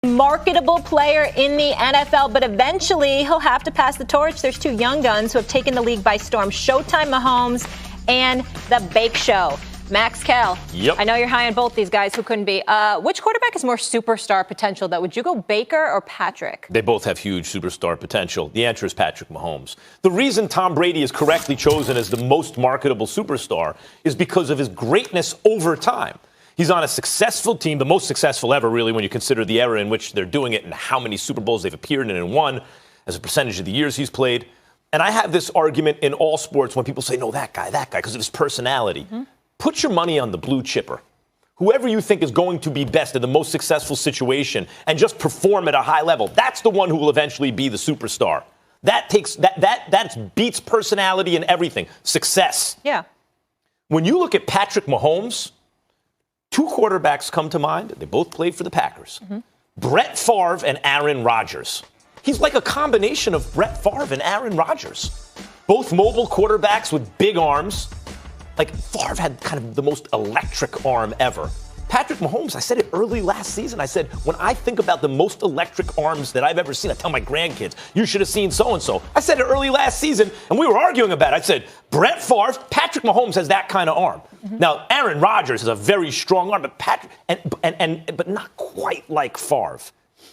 marketable player in the NFL, but eventually he'll have to pass the torch. There's two young guns who have taken the league by storm, Showtime Mahomes and the Bake Show. Max Kell, Yep. I know you're high on both these guys. Who couldn't be? Which quarterback has more superstar potential, though? Would you go Baker or Patrick? They both have huge superstar potential. The answer is Patrick Mahomes. The reason Tom Brady is correctly chosen as the most marketable superstar is because of his greatness over time. He's on a successful team, the most successful ever, really, when you consider the era in which they're doing it and how many Super Bowls they've appeared in and won as a percentage of the years he's played. And I have this argument in all sports when people say, no, that guy, because of his personality. Mm-hmm. Put your money on the blue chipper. Whoever you think is going to be best in the most successful situation and just perform at a high level, that's the one who will eventually be the superstar. That beats personality and everything. Success. Yeah. When you look at Patrick Mahomes, two quarterbacks come to mind. They both played for the Packers. Mm-hmm. Brett Favre and Aaron Rodgers. He's like a combination of Brett Favre and Aaron Rodgers. Both mobile quarterbacks with big arms. Like, Favre had kind of the most electric arm ever. Patrick Mahomes, I said it early last season. I said, when I think about the most electric arms that I've ever seen, I tell my grandkids, you should have seen so-and-so. I said it early last season, and we were arguing about it. I said, Brett Favre, Patrick Mahomes has that kind of arm. Mm-hmm. Now, Aaron Rodgers has a very strong arm, but but not quite like Favre.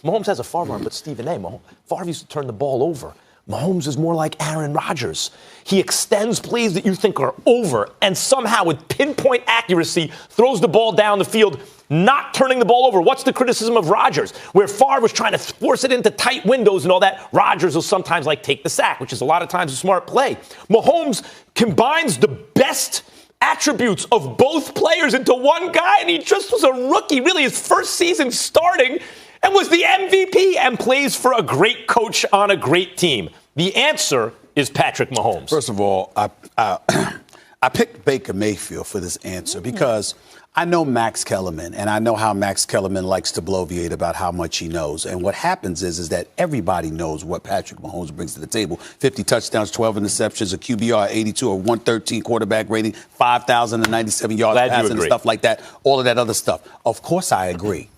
Mahomes has a Favre arm, but Stephen A. Favre used to turn the ball over. Mahomes is more like Aaron Rodgers. He extends plays that you think are over and somehow with pinpoint accuracy throws the ball down the field, not turning the ball over. What's the criticism of Rodgers? Where Favre was trying to force it into tight windows and all that, Rodgers will sometimes take the sack, which is a lot of times a smart play. Mahomes combines the best attributes of both players into one guy, and he just was a rookie, really his first season starting, and was the MVP and plays for a great coach on a great team. The answer is Patrick Mahomes. First of all, I picked Baker Mayfield for this answer because I know Max Kellerman, and I know how Max Kellerman likes to bloviate about how much he knows. And what happens is that everybody knows what Patrick Mahomes brings to the table. 50 touchdowns, 12 interceptions, a QBR 82, a 113 quarterback rating, 5,097 yards passing and stuff like that, all of that other stuff. Of course I agree.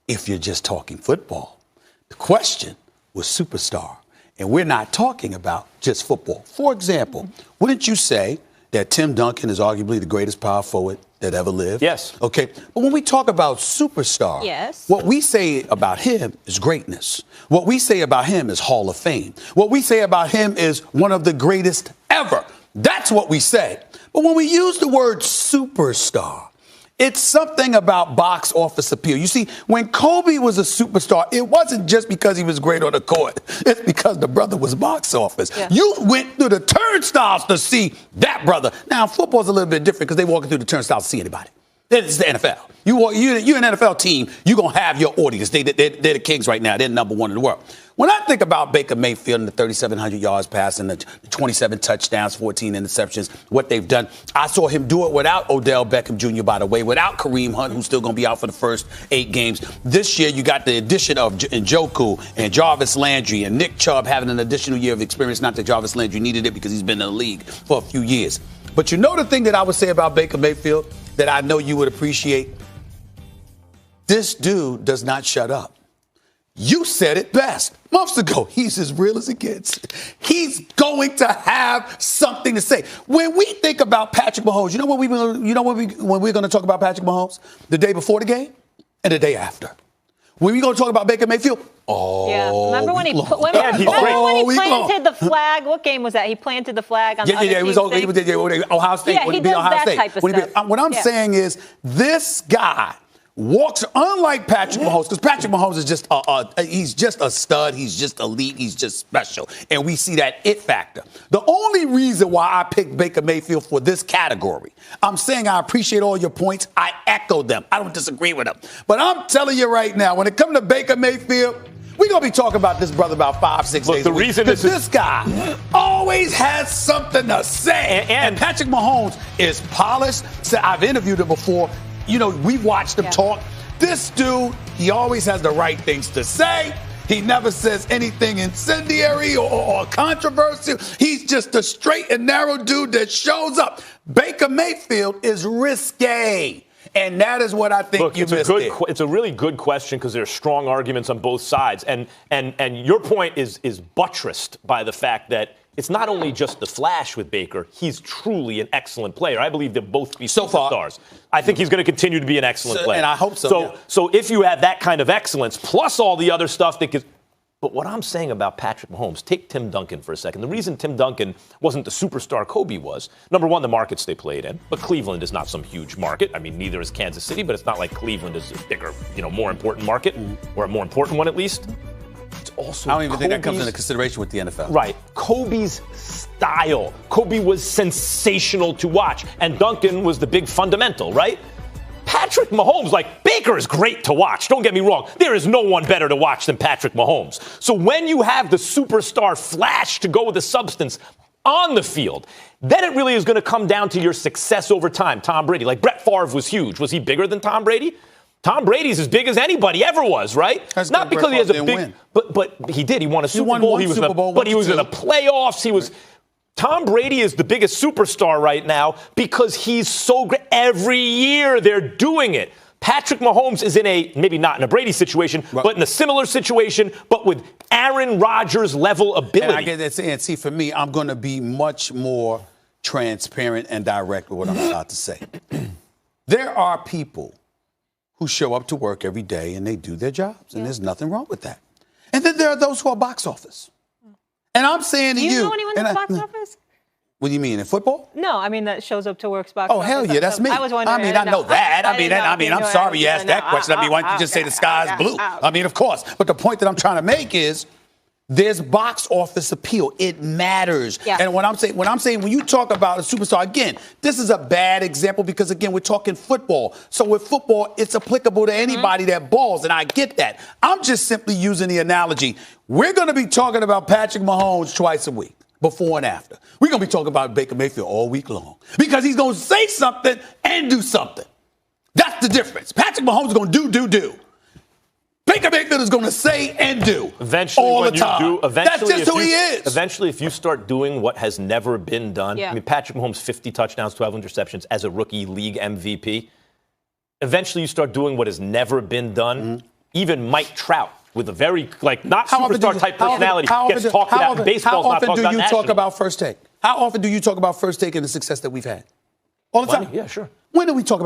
If you're just talking football. The question was superstar. And we're not talking about just football. For example, wouldn't you say that Tim Duncan is arguably the greatest power forward that ever lived? Yes. Okay. But when we talk about superstar, yes, what we say about him is greatness. What we say about him is Hall of Fame. What we say about him is one of the greatest ever. That's what we say. But when we use the word superstar, it's something about box office appeal. You see, when Kobe was a superstar, it wasn't just because he was great on the court. It's because the brother was box office. Yeah. You went through the turnstiles to see that brother. Now, football's a little bit different because they walking through the turnstiles to see anybody. It's the NFL. You're an NFL team, you're going to have your audience. They're the Kings right now. They're number one in the world. When I think about Baker Mayfield and the 3,700 yards passing, the 27 touchdowns, 14 interceptions, what they've done, I saw him do it without Odell Beckham Jr., by the way, without Kareem Hunt, who's still going to be out for the first 8 games. This year, you got the addition of Njoku and Jarvis Landry and Nick Chubb having an additional year of experience. Not that Jarvis Landry needed it because he's been in the league for a few years. But you know the thing that I would say about Baker Mayfield that I know you would appreciate? This dude does not shut up. You said it best months ago. He's as real as it gets. He's going to have something to say. When we think about Patrick Mahomes, when we're going to talk about Patrick Mahomes? The day before the game and the day after. When we going to talk about Baker Mayfield? Yeah. Remember when he planted the flag? What game was that? He planted the flag on the other it was Ohio State. Yeah, he does that type of stuff. What I'm saying is this guy walks, unlike Patrick Mahomes, because Patrick Mahomes is just he's just a stud, he's just elite, he's just special, and we see that it factor. The only reason why I picked Baker Mayfield for this category, I'm saying I appreciate all your points, I echo them, I don't disagree with them, but I'm telling you right now, when it comes to Baker Mayfield, we're going to be talking about this brother about 5-6 days the reason because this guy always has something to say. And Patrick Mahomes is polished. So I've interviewed him before. You know, we've watched him talk. This dude, he always has the right things to say. He never says anything incendiary or controversial. He's just a straight and narrow dude that shows up. Baker Mayfield is risque. And that is what I think Look, you missed there. It's a really good question because there are strong arguments on both sides. And your point is buttressed by the fact that it's not only just the flash with Baker. He's truly an excellent player. I believe they'll both be superstars. I think he's going to continue to be an excellent player. And I hope so. So if you have that kind of excellence, plus all the other stuff that gets. But what I'm saying about Patrick Mahomes, take Tim Duncan for a second. The reason Tim Duncan wasn't the superstar Kobe was, number one, the markets they played in. But Cleveland is not some huge market. I mean, neither is Kansas City, but it's not like Cleveland is a bigger, more important market, or a more important one at least. It's also I don't even think that comes into consideration with the NFL. Right. Kobe's style. Kobe was sensational to watch. And Duncan was the big fundamental, right? Patrick Mahomes, Baker is great to watch. Don't get me wrong. There is no one better to watch than Patrick Mahomes. So when you have the superstar flash to go with the substance on the field, then it really is going to come down to your success over time. Tom Brady, Brett Favre was huge. Was he bigger than Tom Brady? Tom Brady's as big as anybody ever was, right? Not because he has a big, but he did. He won a Super Bowl. He was in the playoffs. He was. Tom Brady is the biggest superstar right now because he's so great. Every year they're doing it. Patrick Mahomes is in maybe not in a Brady situation, but in a similar situation, but with Aaron Rodgers level ability. And I get that. And see, for me, I'm going to be much more transparent and direct with what I'm about to say. There are people who show up to work every day and they do their jobs, and there's nothing wrong with that. And then there are those who are box office. And I'm saying to you. Do you know anyone in the box office? What do you mean, in football? No, I mean that shows up to work's box office. Oh, hell yeah, that's me. I was wondering. I know that. I'm sorry you asked that question. Why don't you just say the sky's blue? Of course. But the point that I'm trying to make is there's box office appeal. It matters. Yeah. And when you talk about a superstar, again, this is a bad example because, again, we're talking football. So with football, it's applicable to anybody that balls, and I get that. I'm just simply using the analogy. We're going to be talking about Patrick Mahomes twice a week, before and after. We're going to be talking about Baker Mayfield all week long because he's going to say something and do something. That's the difference. Patrick Mahomes is going to do. Baker Mayfield is going to say and do all the time. That's just who he is. Eventually, if you start doing what has never been done, I mean, Patrick Mahomes, 50 touchdowns, 12 interceptions as a rookie league MVP. Eventually, you start doing what has never been done. Mm-hmm. Even Mike Trout, with a very, not superstar type personality, gets talked about. Baseball's not talked about. How often do you talk about First Take? How often do you talk about First Take and the success that we've had? All the time. Yeah, sure. When do we talk about